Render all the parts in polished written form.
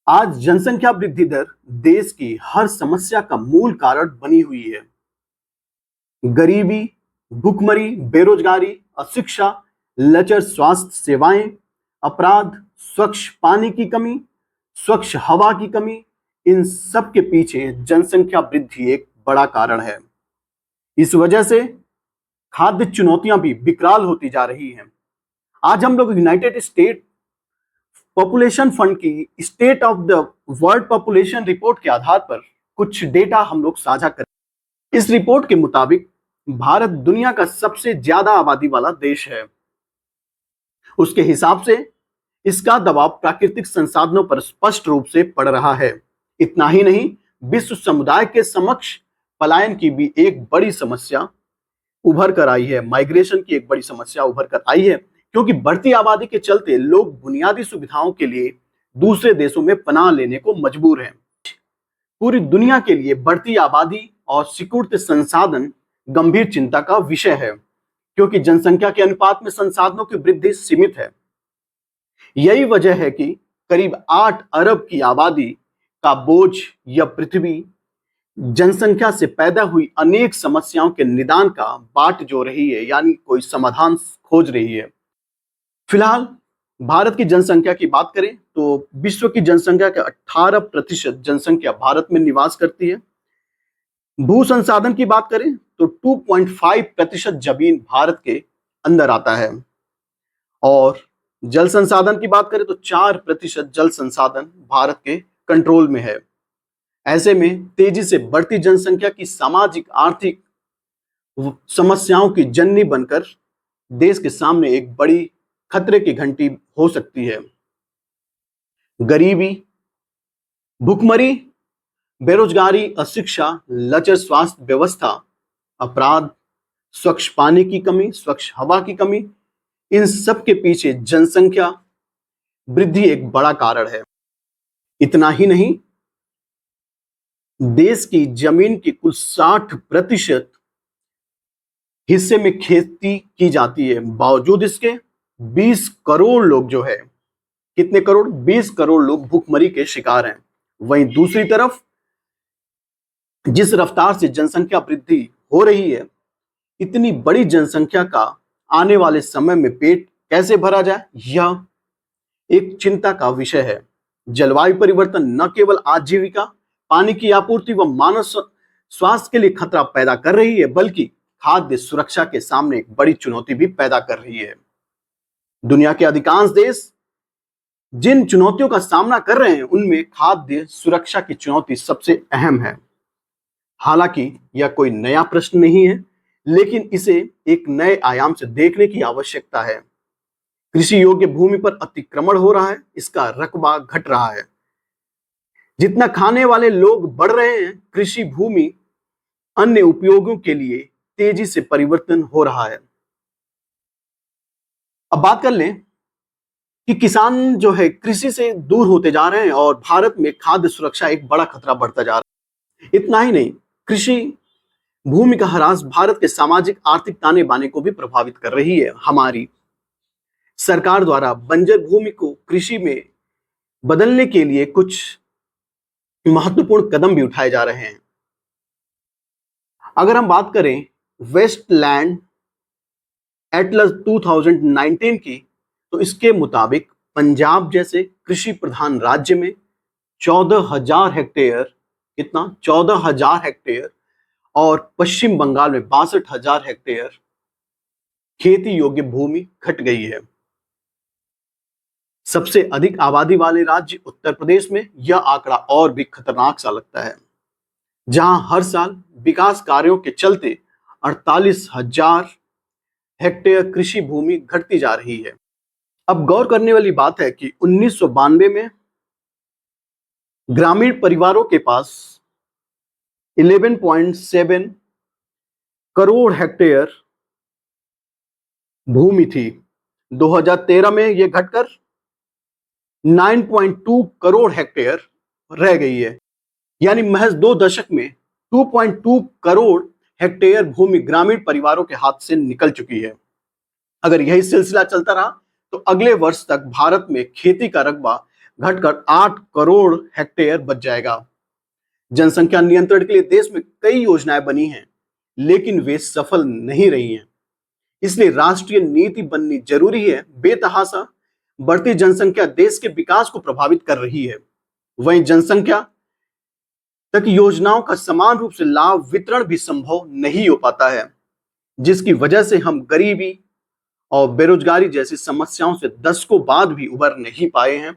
आज जनसंख्या वृद्धि दर देश की हर समस्या का मूल कारण बनी हुई है। गरीबी, भूखमरी, बेरोजगारी, अशिक्षा, लचर स्वास्थ्य सेवाएं, अपराध, स्वच्छ पानी की कमी, स्वच्छ हवा की कमी, इन सब के पीछे जनसंख्या वृद्धि एक बड़ा कारण है। इस वजह से खाद्य चुनौतियां भी विकराल होती जा रही हैं। आज हम लोग यूनाइटेड स्टेट पॉपुलेशन फंड की state of the world population report के आधार पर कुछ डेटा हम लोग साझा करें। इस रिपोर्ट के मुताबिक भारत दुनिया का सबसे ज्यादा आबादी वाला देश है। उसके हिसाब से इसका दबाव प्राकृतिक संसाधनों पर स्पष्ट रूप से पड़ रहा है। इतना ही नहीं, विश्व समुदाय के समक्ष पलायन की भी एक बड़ी समस्या उभर कर आई है। माइग्रेशन की एक बड़ी समस्या उभर कर आई है, क्योंकि बढ़ती आबादी के चलते लोग बुनियादी सुविधाओं के लिए दूसरे देशों में पनाह लेने को मजबूर हैं। पूरी दुनिया के लिए बढ़ती आबादी और सिकुड़ते संसाधन गंभीर चिंता का विषय है, क्योंकि जनसंख्या के अनुपात में संसाधनों की वृद्धि सीमित है। यही वजह है कि करीब 8 अरब की आबादी का बोझ यह पृथ्वी जनसंख्या से पैदा हुई अनेक समस्याओं के निदान का बाट जो रही है, यानी कोई समाधान खोज रही है। फिलहाल भारत की जनसंख्या की बात करें तो विश्व की जनसंख्या के 18% जनसंख्या भारत में निवास करती है। भू संसाधन की बात करें तो 2.5% जमीन भारत के अंदर आता है, और जल संसाधन की बात करें तो 4% जल संसाधन भारत के कंट्रोल में है। ऐसे में तेजी से बढ़ती जनसंख्या की सामाजिक आर्थिक समस्याओं की जननी बनकर देश के सामने एक बड़ी खतरे की घंटी हो सकती है। गरीबी, भूखमरी, बेरोजगारी, अशिक्षा, लचर स्वास्थ्य व्यवस्था, अपराध, स्वच्छ पानी की कमी, स्वच्छ हवा की कमी, इन सब के पीछे जनसंख्या वृद्धि एक बड़ा कारण है। इतना ही नहीं, देश की जमीन की कुल 60% हिस्से में खेती की जाती है। बावजूद इसके 20 करोड़ लोग जो है, कितने करोड़? 20 करोड़ लोग भूखमरी के शिकार हैं। वहीं दूसरी तरफ जिस रफ्तार से जनसंख्या वृद्धि हो रही है, इतनी बड़ी जनसंख्या का आने वाले समय में पेट कैसे भरा जाए, यह एक चिंता का विषय है। जलवायु परिवर्तन न केवल आजीविका, पानी की आपूर्ति व मानव स्वास्थ्य के लिए खतरा पैदा कर रही है, बल्कि खाद्य सुरक्षा के सामने एक बड़ी चुनौती भी पैदा कर रही है। दुनिया के अधिकांश देश जिन चुनौतियों का सामना कर रहे हैं, उनमें खाद्य सुरक्षा की चुनौती सबसे अहम है। हालांकि यह कोई नया प्रश्न नहीं है, लेकिन इसे एक नए आयाम से देखने की आवश्यकता है। कृषि योग्य भूमि पर अतिक्रमण हो रहा है, इसका रकबा घट रहा है। जितना खाने वाले लोग बढ़ रहे हैं, कृषि भूमि अन्य उपयोगों के लिए तेजी से परिवर्तन हो रहा है। अब बात कर लें कि किसान जो है कृषि से दूर होते जा रहे हैं और भारत में खाद्य सुरक्षा एक बड़ा खतरा बढ़ता जा रहा है। इतना ही नहीं, कृषि भूमि का ह्रास भारत के सामाजिक आर्थिक ताने बाने को भी प्रभावित कर रही है। हमारी सरकार द्वारा बंजर भूमि को कृषि में बदलने के लिए कुछ महत्वपूर्ण कदम भी उठाए जा रहे हैं। अगर हम बात करें वेस्टलैंड एटलस 2019 की, तो इसके मुताबिक पंजाब जैसे कृषि प्रधान राज्य में 14,000 हेक्टेयर, कितना? 14,000 हेक्टेयर, और पश्चिम बंगाल में 62,000 हेक्टेयर खेती योग्य भूमि घट गई है। सबसे अधिक आबादी वाले राज्य उत्तर प्रदेश में यह आंकड़ा और भी खतरनाक सा लगता है, जहां हर साल विकास कार्यों के चलते 48,000 हेक्टेयर कृषि भूमि घटती जा रही है। अब गौर करने वाली बात है कि 1992 में ग्रामीण परिवारों के पास 11.7 करोड़ हेक्टेयर भूमि थी। 2013 में यह घटकर 9.2 करोड़ हेक्टेयर रह गई है। यानी महज 2 दशक में 2.2 करोड़ हेक्टेयर भूमि ग्रामीण परिवारों के हाथ से निकल चुकी है। अगर यही सिलसिला चलता रहा तो अगले वर्ष तक भारत में खेती का रकबा घटकर 8 करोड़ हेक्टेयर बच जाएगा। जनसंख्या नियंत्रण के लिए देश में कई योजनाएं बनी हैं, लेकिन वे सफल नहीं रही हैं। इसलिए राष्ट्रीय नीति बननी जरूरी है। बेतहाशा बढ़ती जनसंख्या देश के विकास को प्रभावित कर रही है। वहीं जनसंख्या तक योजनाओं का समान रूप से लाभ वितरण भी संभव नहीं हो पाता है, जिसकी वजह से हम गरीबी और बेरोजगारी जैसी समस्याओं से दशकों बाद भी उबर नहीं पाए हैं।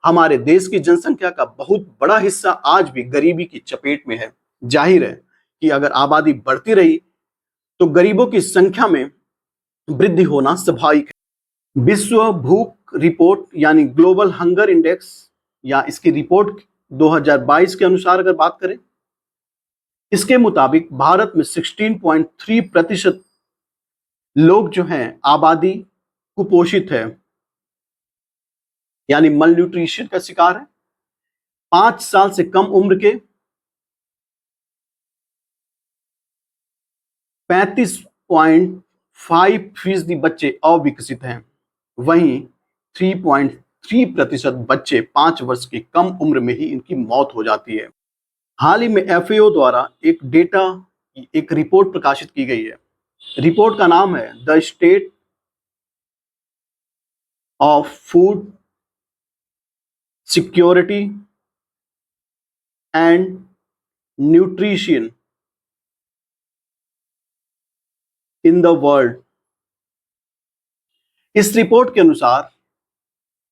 हमारे देश की जनसंख्या का बहुत बड़ा हिस्सा आज भी गरीबी की चपेट में है। जाहिर है कि अगर आबादी बढ़ती रही तो गरीबों की संख्या में वृद्धि होना स्वाभाविक है। विश्व भूख रिपोर्ट यानी ग्लोबल हंगर इंडेक्स या इसकी रिपोर्ट 2022 के अनुसार अगर बात करें, इसके मुताबिक भारत में 16.3% लोग जो हैं आबादी कुपोषित है, यानी मल न्यूट्रिशन का शिकार है। 5 साल से कम उम्र के 35.5% बच्चे अविकसित हैं। वहीं 3.3% बच्चे 5 वर्ष की कम उम्र में ही इनकी मौत हो जाती है। हाल ही में FAO द्वारा एक रिपोर्ट प्रकाशित की गई है। रिपोर्ट का नाम है the state of food security and nutrition in the world. इस रिपोर्ट के अनुसार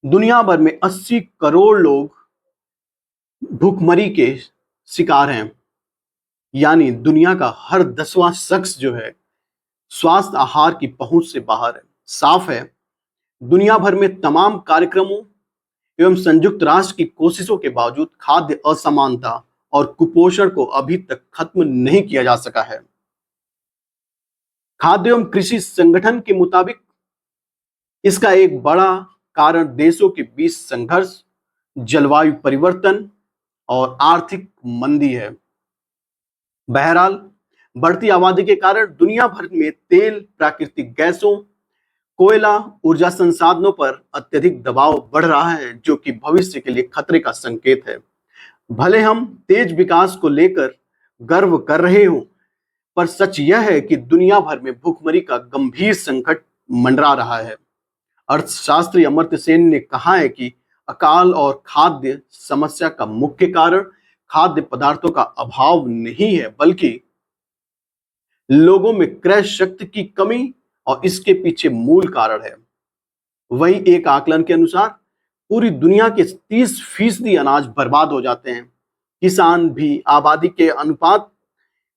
दुनिया भर में 80 करोड़ लोग भूखमरी के शिकार हैं, यानी दुनिया का हर 10वां शख्स जो है स्वास्थ्य आहार की पहुंच से बाहर है। साफ है, दुनिया भर में तमाम कार्यक्रमों एवं संयुक्त राष्ट्र की कोशिशों के बावजूद खाद्य असमानता और कुपोषण को अभी तक खत्म नहीं किया जा सका है। खाद्य एवं कृषि संगठन के मुताबिक इसका एक बड़ा कारण देशों के बीच संघर्ष, जलवायु परिवर्तन और आर्थिक मंदी है। बहरहाल, बढ़ती आबादी के कारण दुनिया भर में तेल, प्राकृतिक गैसों, कोयला, ऊर्जा संसाधनों पर अत्यधिक दबाव बढ़ रहा है, जो कि भविष्य के लिए खतरे का संकेत है। भले हम तेज विकास को लेकर गर्व कर रहे हों, पर सच यह है कि दुनिया भर में भूखमरी का गंभीर संकट मंडरा रहा है। अर्थशास्त्री अमर्त्य सेन ने कहा है कि अकाल और खाद्य समस्या का मुख्य कारण खाद्य पदार्थों का अभाव नहीं है, बल्कि लोगों में क्रय शक्ति की कमी और इसके पीछे मूल कारण है। वहीं एक आकलन के अनुसार पूरी दुनिया के 30% अनाज बर्बाद हो जाते हैं। किसान भी आबादी के अनुपात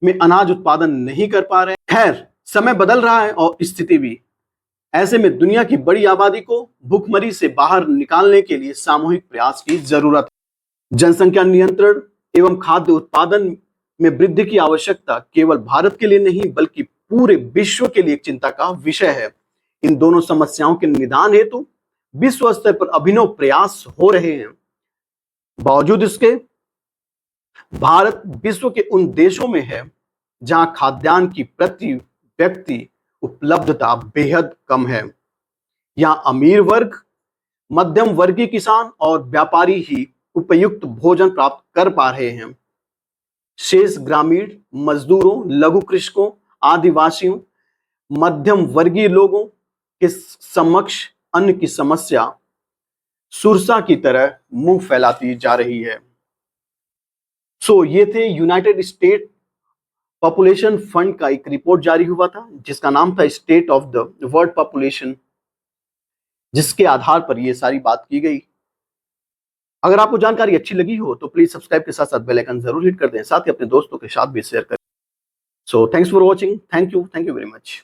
में अनाज उत्पादन नहीं कर पा रहे हैं। खैर, समय बदल रहा है और स्थिति भी। ऐसे में दुनिया की बड़ी आबादी को भूखमरी से बाहर निकालने के लिए सामूहिक प्रयास की जरूरत है। जनसंख्या नियंत्रण एवं खाद्य उत्पादन में वृद्धि की आवश्यकता केवल भारत के लिए नहीं, बल्कि पूरे विश्व के लिए एक चिंता का विषय है। इन दोनों समस्याओं के निदान हेतु विश्व स्तर पर अभिनव प्रयास हो रहे हैं। बावजूद इसके, भारत विश्व के उन देशों में है जहां खाद्यान्न की प्रति व्यक्ति उपलब्धता बेहद कम है। यहां अमीर वर्ग, मध्यम वर्गीय किसान और व्यापारी ही उपयुक्त भोजन प्राप्त कर पा रहे हैं। शेष ग्रामीण मजदूरों, लघु कृषकों, आदिवासियों, मध्यम वर्गीय लोगों के समक्ष अन्न की समस्या सुरसा की तरह मुंह फैलाती जा रही है। ये थे यूनाइटेड स्टेट पॉपुलेशन फंड का एक रिपोर्ट जारी हुआ था, जिसका नाम था state of the world population, जिसके आधार पर यह सारी बात की गई। अगर आपको जानकारी अच्छी लगी हो तो प्लीज सब्सक्राइब के साथ साथ बेल आइकन जरूर हिट कर दें, साथ ही अपने दोस्तों के साथ भी शेयर करें। So thanks for watching. Thank you very much.